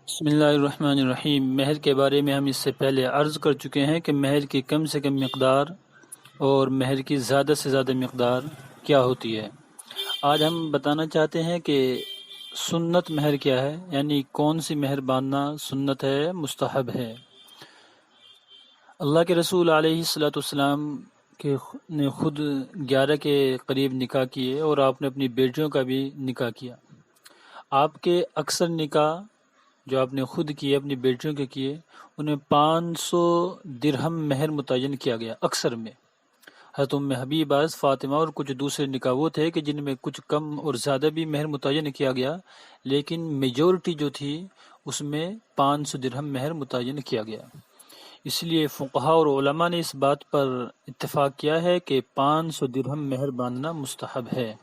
بسم اللہ الرحمن الرحیم۔ مہر کے بارے میں ہم اس سے پہلے عرض کر چکے ہیں کہ مہر کی کم سے کم مقدار اور مہر کی زیادہ سے زیادہ مقدار کیا ہوتی ہے۔ آج ہم بتانا چاہتے ہیں کہ سنت مہر کیا ہے، یعنی کون سی مہر باندھنا سنت ہے، مستحب ہے۔ اللہ کے رسول علیہ الصلوۃ والسلام نے خود 11 کے قریب نکاح کیے اور آپ نے اپنی بیٹیوں کا بھی نکاح کیا۔ آپ کے اکثر نکاح جو آپ نے خود کیے، اپنی بیٹیوں کے کیے، انہیں 500 درہم مہر متعین کیا گیا اکثر میں۔ حضرت ام حبیبہ، فاطمہ اور کچھ دوسرے نکاح وہ تھے کہ جن میں کچھ کم اور زیادہ بھی مہر متعین کیا گیا، لیکن میجورٹی جو تھی اس میں 500 درہم مہر متعین کیا گیا۔ اس لیے فقہاء اور علماء نے اس بات پر اتفاق کیا ہے کہ 500 درہم مہر باندھنا مستحب ہے۔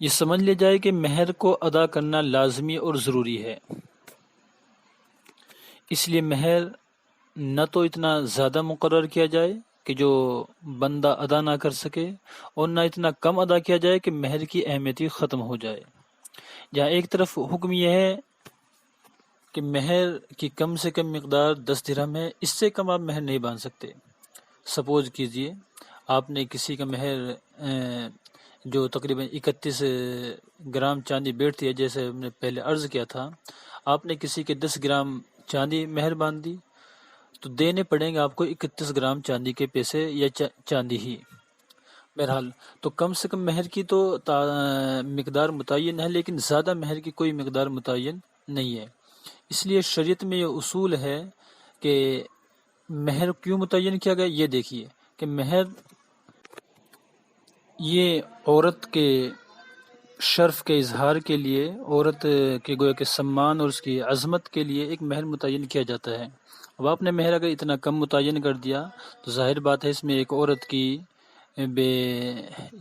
یہ سمجھ لیا جائے کہ مہر کو ادا کرنا لازمی اور ضروری ہے، اس لیے مہر نہ تو اتنا زیادہ مقرر کیا جائے کہ جو بندہ ادا نہ کر سکے، اور نہ اتنا کم ادا کیا جائے کہ مہر کی اہمیت ہی ختم ہو جائے۔ جہاں ایک طرف حکم یہ ہے کہ مہر کی کم سے کم مقدار 10 درہم ہے، اس سے کم آپ مہر نہیں باندھ سکتے۔ سپوز کیجئے آپ نے کسی کا مہر جو تقریباً 31 گرام چاندی بیٹھتی ہے، جیسے ہم نے پہلے عرض کیا تھا، آپ نے کسی کے 10 گرام چاندی مہر باندھ دی تو دینے پڑیں گے آپ کو 31 گرام چاندی کے پیسے یا چاندی ہی۔ بہرحال تو کم سے کم مہر کی تو مقدار متعین ہے، لیکن زیادہ مہر کی کوئی مقدار متعین نہیں ہے۔ اس لیے شریعت میں یہ اصول ہے کہ مہر کیوں متعین کیا گیا، یہ دیکھیے کہ مہر یہ عورت کے شرف کے اظہار کے لیے، عورت کے گویا کہ سمان اور اس کی عظمت کے لیے ایک مہر متعین کیا جاتا ہے۔ اب آپ نے مہر اگر اتنا کم متعین کر دیا تو ظاہر بات ہے اس میں ایک عورت کی بے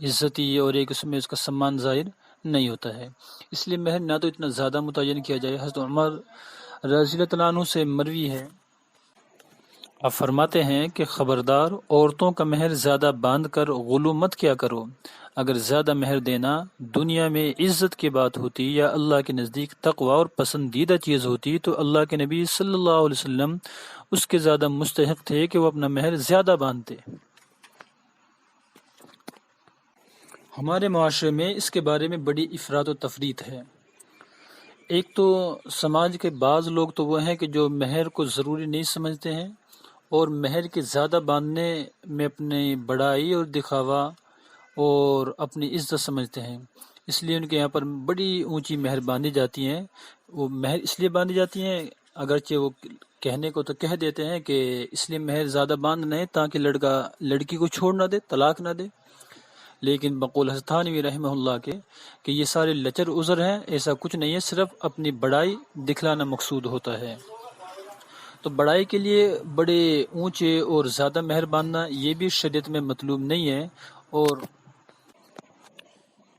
عزتی اور ایک اس میں اس کا سمان ظاہر نہیں ہوتا ہے۔ اس لیے مہر نہ تو اتنا زیادہ متعین کیا جائے۔ حضرت عمر رضی اللہ عنہ سے مروی ہے، آپ فرماتے ہیں کہ خبردار، عورتوں کا مہر زیادہ باندھ کر غلو مت کیا کرو۔ اگر زیادہ مہر دینا دنیا میں عزت کی بات ہوتی یا اللہ کے نزدیک تقوی اور پسندیدہ چیز ہوتی تو اللہ کے نبی صلی اللہ علیہ وسلم اس کے زیادہ مستحق تھے کہ وہ اپنا مہر زیادہ باندھتے۔ ہمارے معاشرے میں اس کے بارے میں بڑی افراط و تفریط ہے۔ ایک تو سماج کے بعض لوگ تو وہ ہیں کہ جو مہر کو ضروری نہیں سمجھتے ہیں اور مہر کے زیادہ باندھنے میں اپنی بڑائی اور دکھاوا اور اپنی عزت سمجھتے ہیں، اس لیے ان کے یہاں پر بڑی اونچی مہر باندھی جاتی ہیں۔ وہ مہر اس لیے باندھی جاتی ہیں، اگرچہ وہ کہنے کو تو کہہ دیتے ہیں کہ اس لیے مہر زیادہ باندھنا ہے تاکہ لڑکا لڑکی کو چھوڑ نہ دے، طلاق نہ دے، لیکن بقول حضرت تھانوی رحمہ اللہ کے کہ یہ سارے لچر عذر ہیں، ایسا کچھ نہیں ہے، صرف اپنی بڑائی دکھلانا مقصود ہوتا ہے۔ تو بڑائی کے لیے بڑے اونچے اور زیادہ مہر باندھنا یہ بھی شریعت میں مطلوب نہیں ہے، اور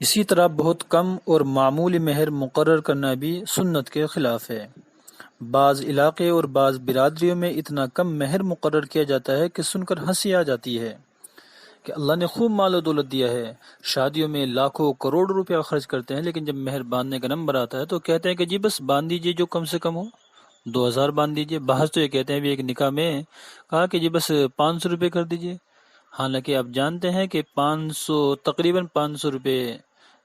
اسی طرح بہت کم اور معمولی مہر مقرر کرنا بھی سنت کے خلاف ہے۔ بعض علاقے اور بعض برادریوں میں اتنا کم مہر مقرر کیا جاتا ہے کہ سن کر ہنسی آ جاتی ہے کہ اللہ نے خوب مال و دولت دیا ہے، شادیوں میں لاکھوں کروڑ روپیہ خرچ کرتے ہیں، لیکن جب مہر باندھنے کا نمبر آتا ہے تو کہتے ہیں کہ جی بس باندھ دیجیے جو کم سے کم ہو، 2000 باندھ دیجیے۔ بعض تو یہ کہتے ہیں بھی ایک نکاح میں کہا کہ جی بس 500 روپے کر دیجیے، حالانکہ آپ جانتے ہیں کہ تقریباً 500 روپے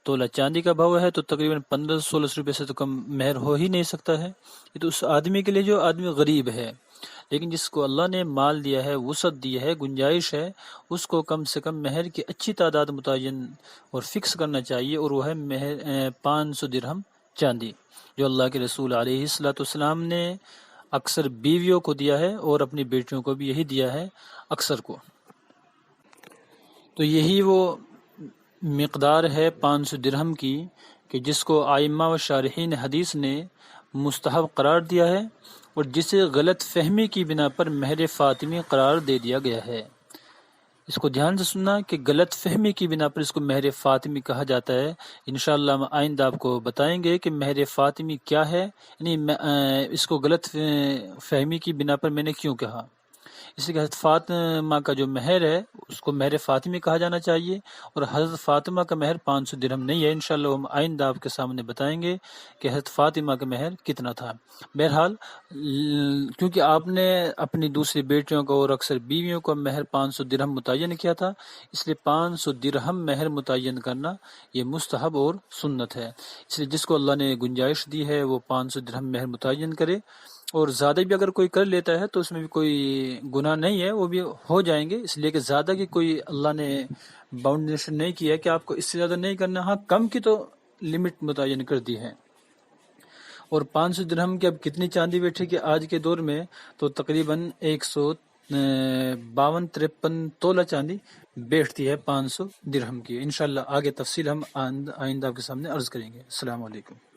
تولہ چاندی کا بھاؤ ہے، تو تقریباً 1500-1600 روپے سے تو کم مہر ہو ہی نہیں سکتا ہے۔ یہ تو اس آدمی کے لیے جو آدمی غریب ہے، لیکن جس کو اللہ نے مال دیا ہے، وسعت دی ہے، گنجائش ہے، اس کو کم سے کم مہر کی اچھی تعداد متعین اور فکس کرنا چاہیے، اور وہ ہے مہر 500 درہم چاندی، جو اللہ کے رسول علیہ الصلوۃ والسلام نے اکثر بیویوں کو دیا ہے اور اپنی بیٹیوں کو بھی یہی دیا ہے اکثر کو۔ تو یہی وہ مقدار ہے 500 درہم کی کہ جس کو ائمہ و شارحین حدیث نے مستحب قرار دیا ہے، اور جسے غلط فہمی کی بنا پر مہر فاطمی قرار دے دیا گیا ہے۔ اس کو دھیان سے سننا کہ غلط فہمی کی بنا پر اس کو مہر فاطمی کہا جاتا ہے۔ انشاءاللہ ہم آئندہ آپ کو بتائیں گے کہ مہر فاطمی کیا ہے، یعنی اس کو غلط فہمی کی بنا پر میں نے کیوں کہا۔ اس لیے کہ حضرت فاطمہ کا جو مہر ہے اس کو مہر فاطمی کہا جانا چاہیے، اور حضرت فاطمہ کا مہر 500 درہم نہیں ہے۔ انشاءاللہ ہم آئندہ آپ کے سامنے بتائیں گے کہ حضرت فاطمہ کا مہر کتنا تھا۔ بہرحال کیونکہ آپ نے اپنی دوسری بیٹیوں کو اور اکثر بیویوں کو مہر 500 درہم متعین کیا تھا، اس لیے 500 درہم مہر متعین کرنا یہ مستحب اور سنت ہے۔ اس لیے جس کو اللہ نے گنجائش دی ہے وہ 500 درہم مہر متعین کرے، اور زیادہ بھی اگر کوئی کر لیتا ہے تو اس میں بھی کوئی گناہ نہیں ہے، وہ بھی ہو جائیں گے، اس لیے کہ زیادہ کی کوئی اللہ نے باؤنڈیشن نہیں کیا ہے کہ آپ کو اس سے زیادہ نہیں کرنا، ہاں کم کی تو لمٹ متعین کر دی ہے۔ اور 500 درہم کی اب کتنی چاندی بیٹھے گی آج کے دور میں، تو تقریباً 152-53 تولہ چاندی بیٹھتی ہے 500 درہم کی۔ انشاءاللہ آگے تفصیل ہم آئندہ آپ کے سامنے عرض کریں گے۔ السلام علیکم۔